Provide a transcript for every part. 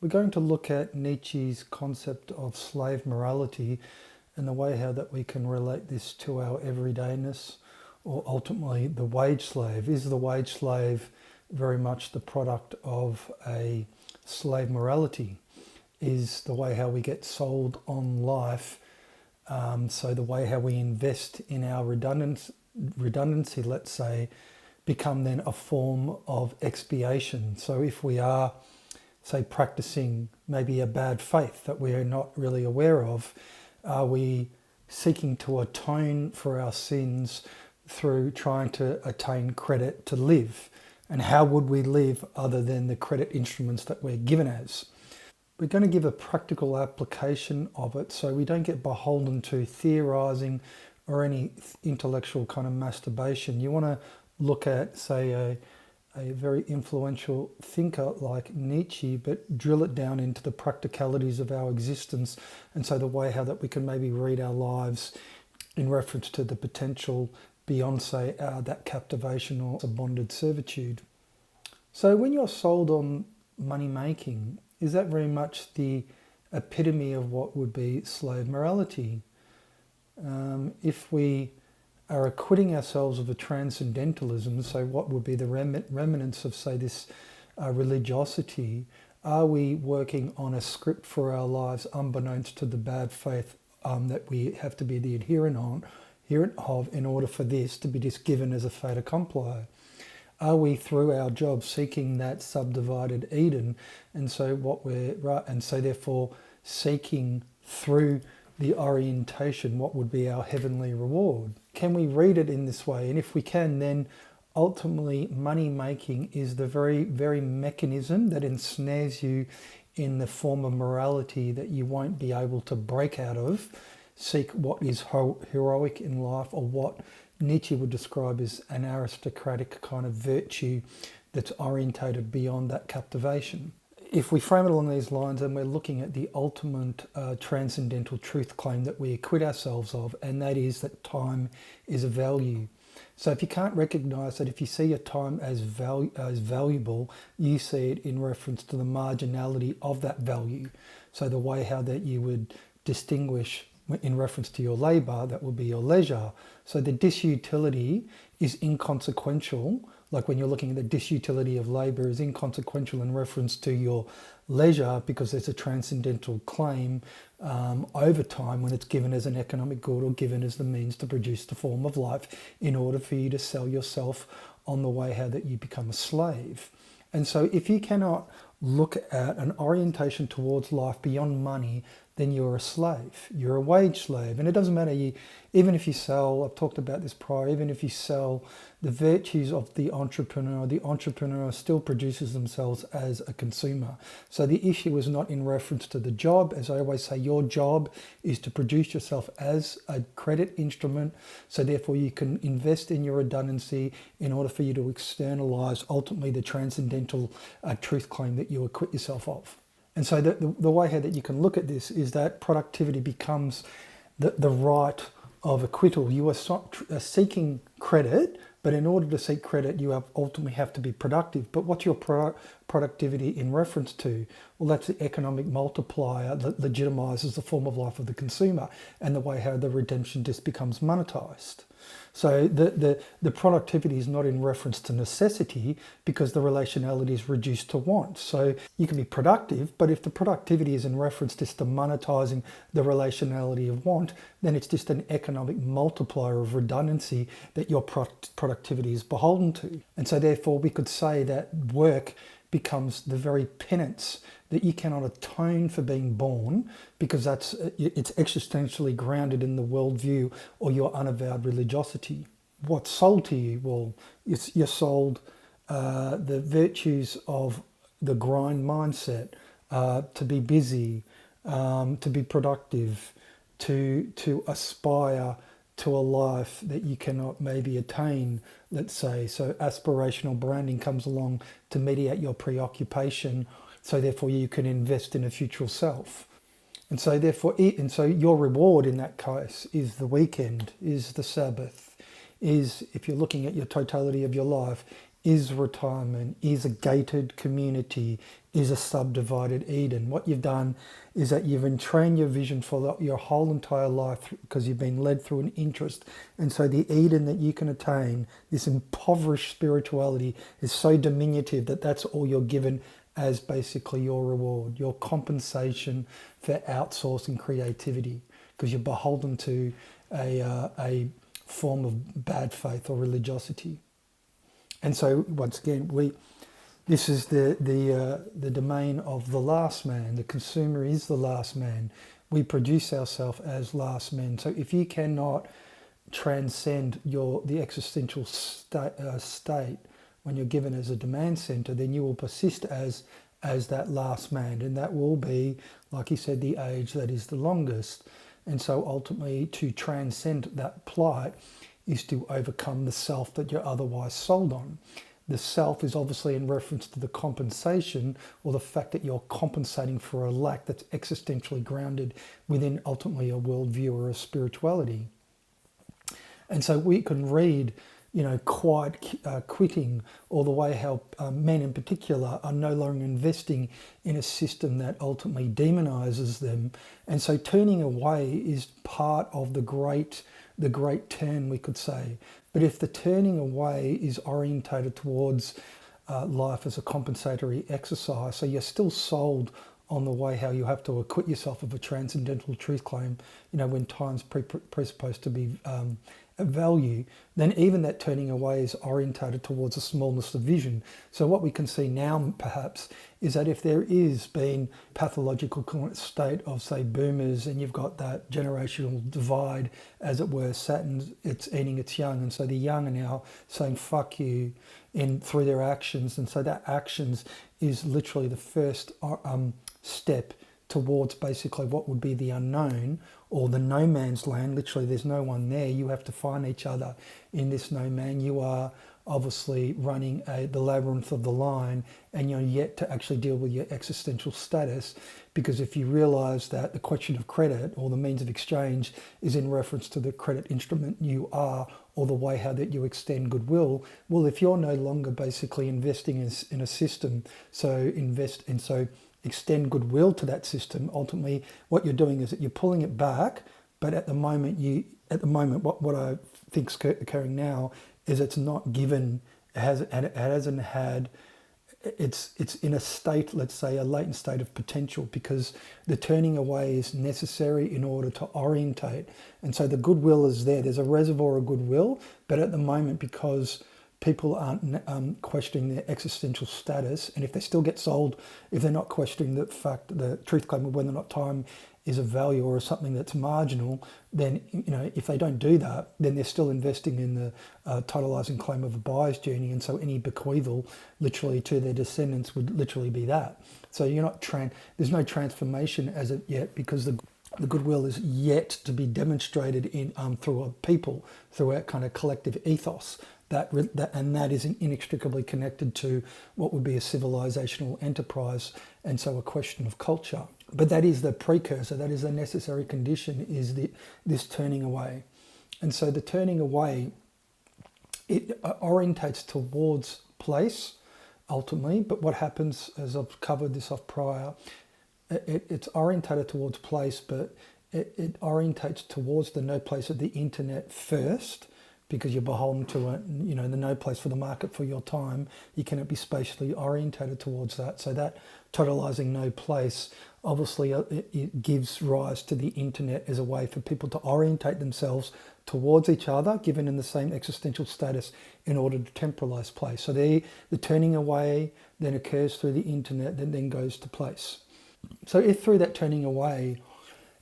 We're going to look at Nietzsche's concept of slave morality and the way how that we can relate this to our everydayness, or ultimately the wage slave. Is the wage slave very much the product of a slave morality? Is the way how we get sold on life, so the way how we invest in our redundancy, let's say, become then a form of expiation? So if we are, say, practicing maybe a bad faith that we are not really aware of, are we seeking to atone for our sins through trying to attain credit to live? And how would we live other than the credit instruments that we're given as? We're going to give a practical application of it so we don't get beholden to theorizing or any intellectual kind of masturbation. You want to look at, say, a very influential thinker like Nietzsche, but drill it down into the practicalities of our existence, and so the way how that we can maybe read our lives in reference to the potential beyond, say, that captivation or a bonded servitude. So when you're sold on money making, is that very much the epitome of what would be slave morality? If we are acquitting ourselves of a transcendentalism, so what would be the remnants of, say, this religiosity? Are we working on a script for our lives unbeknownst to the bad faith that we have to be the adherent of in order for this to be just given as a fait accompli? Are we through our job seeking that subdivided Eden, and so therefore seeking through the orientation what would be our heavenly reward? Can we read it in this way? And if we can, then ultimately money making is the very, very mechanism that ensnares you in the form of morality that you won't be able to break out of. Seek what is heroic in life, or what Nietzsche would describe as an aristocratic kind of virtue that's orientated beyond that captivation. If we frame it along these lines, and we're looking at the ultimate transcendental truth claim that we acquit ourselves of, and that is that time is a value. So if you can't recognise that, if you see your time as valuable, you see it in reference to the marginality of that value. So the way how that you would distinguish in reference to your labour, that would be your leisure. So the disutility is inconsequential. Like when you're looking at the disutility of labour is inconsequential in reference to your leisure, because there's a transcendental claim over time when it's given as an economic good or given as the means to produce the form of life in order for you to sell yourself on the way how that you become a slave. And so if you cannot look at an orientation towards life beyond money, then you're a slave. You're a wage slave. And it doesn't matter, even if you sell, I've talked about this prior, even if you sell the virtues of the entrepreneur still produces themselves as a consumer. So the issue is not in reference to the job. As I always say, your job is to produce yourself as a credit instrument. So therefore you can invest in your redundancy in order for you to externalize ultimately the transcendental truth claim that you acquit yourself of. And so the way how that you can look at this is that productivity becomes the right of acquittal. You are seeking credit, but in order to seek credit, you ultimately have to be productive. But what's your productivity in reference to? Well, that's the economic multiplier that legitimizes the form of life of the consumer, and the way how the redemption just becomes monetized. So the productivity is not in reference to necessity, because the relationality is reduced to want. So you can be productive, but if the productivity is in reference just to monetizing the relationality of want, then it's just an economic multiplier of redundancy that your productivity is beholden to. And so therefore we could say that work becomes the very penance that you cannot atone for being born, because it's existentially grounded in the worldview or your unavowed religiosity. What's sold to you? Well, you're sold the virtues of the grind mindset, to be busy, to be productive, to aspire to a life that you cannot maybe attain, let's say. So aspirational branding comes along to mediate your preoccupation, so therefore you can invest in a future self. And so your reward in that case is the weekend, is the Sabbath, is, if you're looking at your totality of your life, is retirement, is a gated community, is a subdivided Eden. What you've done is that you've entrained your vision for your whole entire life because you've been led through an interest. And so the Eden that you can attain, this impoverished spirituality, is so diminutive that that's all you're given as basically your reward, your compensation for outsourcing creativity, because you're beholden to a form of bad faith or religiosity. And so once again, this is the domain of the last man. The consumer is the last man. We produce ourselves as last men. So if you cannot transcend the existential state when you're given as a demand center, then you will persist as that last man, and that will be, like he said, the age that is the longest. And so ultimately, to transcend that plight is to overcome the self that you're otherwise sold on. The self is obviously in reference to the compensation, or the fact that you're compensating for a lack that's existentially grounded within ultimately a worldview or a spirituality. And so we can read, quite quitting, or the way how men in particular are no longer investing in a system that ultimately demonizes them. And so turning away is part of the great turn, we could say. But if the turning away is orientated towards life as a compensatory exercise, so you're still sold on the way how you have to acquit yourself of a transcendental truth claim, when time's presupposed to be a value, then even that turning away is orientated towards a smallness of vision. So what we can see now perhaps is that if there is been pathological state of, say, boomers, and you've got that generational divide, as it were, Saturn, it's eating its young, and so the young are now saying fuck you through their actions. And so that actions is literally the first step towards basically what would be the unknown, or the no man's land. Literally there's no one there. You have to find each other in this no man. You are obviously running the labyrinth of the line, and you're yet to actually deal with your existential status, because if you realize that the question of credit or the means of exchange is in reference to the credit instrument you are, or the way how that you extend goodwill, well, if you're no longer basically investing in a system, so extend goodwill to that system, ultimately what you're doing is that you're pulling it back. But at the moment what I think's occurring now is it's not given, it's in a state, let's say a latent state of potential, because the turning away is necessary in order to orientate. And so the goodwill is there's a reservoir of goodwill, but at the moment, because people aren't questioning their existential status, and if they still get sold, if they're not questioning the truth claim of whether or not time is a value or something that's marginal, then if they don't do that, then they're still investing in the totalizing claim of a buyer's journey, and so any bequeathal literally to their descendants would literally be that. So you're not there's no transformation as of yet, because the goodwill is yet to be demonstrated in through a people, through a kind of collective ethos. That is inextricably connected to what would be a civilizational enterprise, and so a question of culture. But that is the precursor, that is the necessary condition, is this turning away. And so the turning away, it orientates towards place ultimately, but what happens, as I've covered this off prior, it's orientated towards place, but it orientates towards the no place of the internet first, because you're beholden to the no place for the market for your time. You cannot be spatially orientated towards that. So that totalizing no place, obviously it gives rise to the internet as a way for people to orientate themselves towards each other, given in the same existential status, in order to temporalize place. So the turning away then occurs through the internet, then goes to place. So if through that turning away,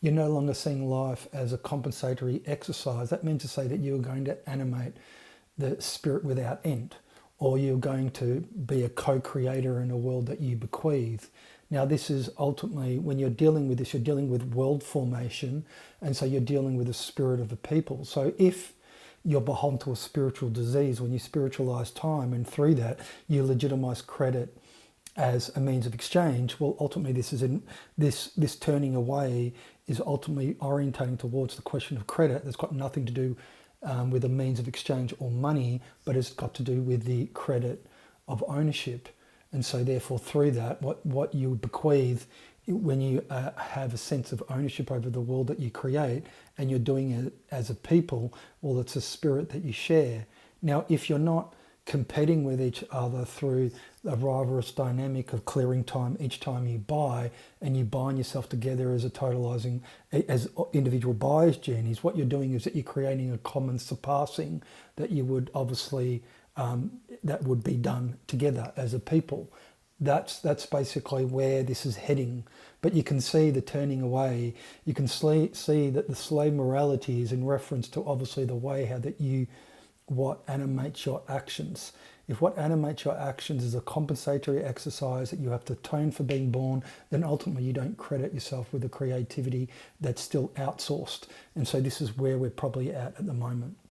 you're no longer seeing life as a compensatory exercise, that means to say that you're going to animate the spirit without end, or you're going to be a co-creator in a world that you bequeath. Now, this is ultimately, when you're dealing with this, you're dealing with world formation, and so you're dealing with the spirit of the people. So if you're beholden to a spiritual disease, when you spiritualize time, and through that you legitimize credit as a means of exchange, well, ultimately this turning away is ultimately orientating towards the question of credit that's got nothing to do with a means of exchange or money, but it's got to do with the credit of ownership. And so therefore through that, what you bequeath when you have a sense of ownership over the world that you create and you're doing it as a people, well, it's a spirit that you share. Now, if you're not competing with each other through a rivalrous dynamic of clearing time each time you buy, and you bind yourself together as a totalizing, as individual buyers' journeys, what you're doing is that you're creating a common surpassing that you would obviously, that would be done together as a people. That's basically where this is heading. But you can see the turning away. You can see that the slave morality is in reference to obviously the way how that you, what animates your actions. If what animates your actions is a compensatory exercise that you have to atone for being born, then ultimately you don't credit yourself with the creativity that's still outsourced. And so this is where we're probably at the moment.